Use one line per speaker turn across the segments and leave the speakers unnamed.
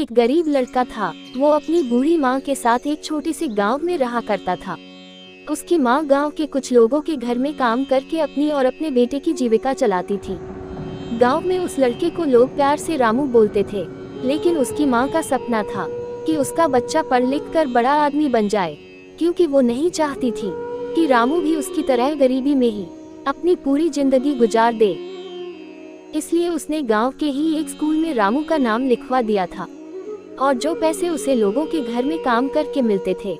एक गरीब लड़का था। वो अपनी बूढ़ी माँ के साथ एक छोटे से गांव में रहा करता था। उसकी माँ गांव के कुछ लोगों के घर में काम करके अपनी और अपने बेटे की जीविका चलाती थी। गांव में उस लड़के को लोग प्यार से रामू बोलते थे, लेकिन उसकी माँ का सपना था कि उसका बच्चा पढ़ लिख कर बड़ा आदमी बन जाए, क्योंकि वो नहीं चाहती थी कि रामू भी उसकी तरह गरीबी में ही अपनी पूरी जिंदगी गुजार दे। इसलिए उसने गांव के ही एक स्कूल में रामू का नाम लिखवा दिया था, और जो पैसे उसे लोगों के घर में काम करके मिलते थे,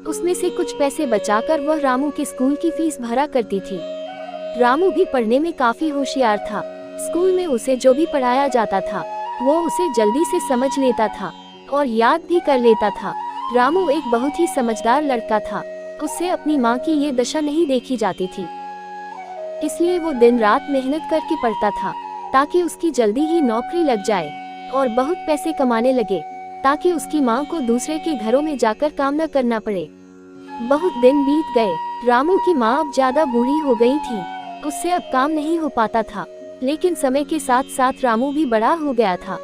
उसमें से कुछ पैसे बचाकर वह रामू के स्कूल की फीस भरा करती थी। रामू भी पढ़ने में काफी होशियार था। स्कूल में उसे जो भी पढ़ाया जाता था वो उसे जल्दी से समझ लेता था और याद भी कर लेता था। रामू एक बहुत ही समझदार लड़का था। उससे अपनी माँ की ये दशा नहीं देखी जाती थी, इसलिए वो दिन रात मेहनत करके पढ़ता था ताकि उसकी जल्दी ही नौकरी लग जाए और बहुत पैसे कमाने लगे, ताकि उसकी माँ को दूसरे के घरों में जाकर काम न करना पड़े। बहुत दिन बीत गए। रामू की माँ अब ज्यादा बूढ़ी हो गई थी। उससे अब काम नहीं हो पाता था, लेकिन समय के साथ साथ रामू भी बड़ा हो गया था।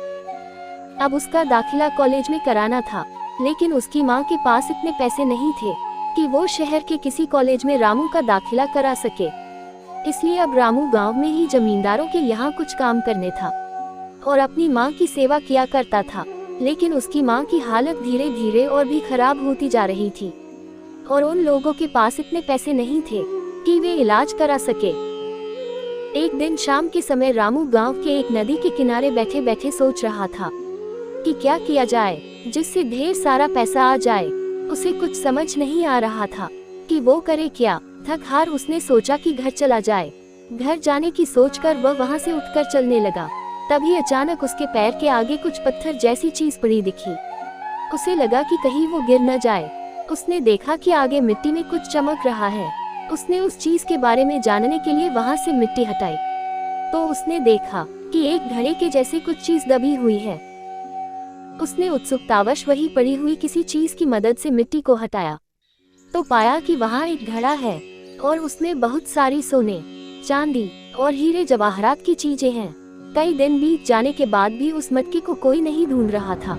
अब उसका दाखिला कॉलेज में कराना था, लेकिन उसकी माँ के पास इतने पैसे नहीं थे कि वो शहर के किसी कॉलेज में रामू का दाखिला करा सके। इसलिए अब रामू गांव में ही जमींदारों के यहाँ कुछ काम करने था और अपनी माँ की सेवा किया करता था। लेकिन उसकी माँ की हालत धीरे धीरे और भी खराब होती जा रही थी, और उन लोगों के पास इतने पैसे नहीं थे कि वे इलाज करा सके। एक दिन शाम के समय रामू गांव के एक नदी के किनारे बैठे बैठे सोच रहा था कि क्या किया जाए जिससे ढेर सारा पैसा आ जाए। उसे कुछ समझ नहीं आ रहा था कि वो करे क्या। थक हार उसने सोचा कि घर चला जाए। घर जाने की सोचकर वह वहां से उठकर चलने लगा। तभी अचानक उसके पैर के आगे कुछ पत्थर जैसी चीज पड़ी दिखी। उसे लगा कि कहीं वो गिर न जाए। उसने देखा कि आगे मिट्टी में कुछ चमक रहा है। उसने उस चीज के बारे में जानने के लिए वहां से मिट्टी हटाई, तो उसने देखा कि एक घड़े के जैसे कुछ चीज दबी हुई है। उसने उत्सुकतावश वही पड़ी हुई किसी चीज की मदद से मिट्टी को हटाया, तो पाया कि वहां एक घड़ा है और उसमें बहुत सारी सोने, चांदी और हीरे जवाहरात की चीजें हैं। कई दिन बीत जाने के बाद भी उस मटके को कोई नहीं ढूंढ रहा था।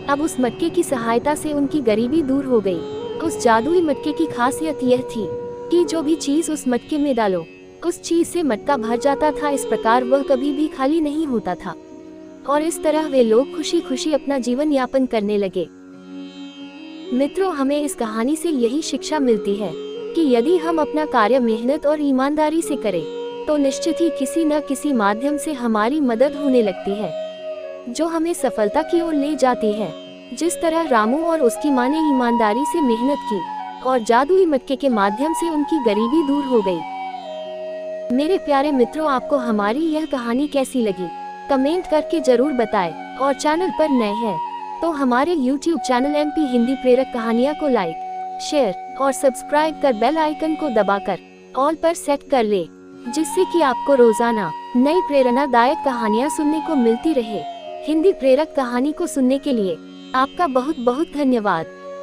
अब उस मटके की सहायता से उनकी गरीबी दूर हो गई। उस जादुई मटके की खासियत यह थी कि जो भी चीज उस मटके में डालो, उस चीज से मटका भर जाता था। इस प्रकार वह कभी भी खाली नहीं होता था, और इस तरह वे लोग खुशी खुशी अपना जीवन यापन करने लगे। मित्रों, हमें इस कहानी से यही शिक्षा मिलती है कि यदि हम अपना कार्य मेहनत और ईमानदारी से करें, तो निश्चित ही किसी न किसी माध्यम से हमारी मदद होने लगती है, जो हमें सफलता की ओर ले जाती है। जिस तरह रामू और उसकी माँ ने ईमानदारी से मेहनत की और जादुई मटके के माध्यम से उनकी गरीबी दूर हो गई। मेरे प्यारे मित्रों, आपको हमारी यह कहानी कैसी लगी कमेंट करके जरूर बताएं, और चैनल पर नए हैं तो हमारे YouTube चैनल MP हिंदी प्रेरक कहानियाँ को लाइक, शेयर और सब्सक्राइब कर बेल आइकन को दबाकर ऑल पर सेट कर ले, जिससे कि आपको रोजाना नई प्रेरणादायक कहानियाँ सुनने को मिलती रहे। हिंदी प्रेरक कहानी को सुनने के लिए आपका बहुत बहुत धन्यवाद।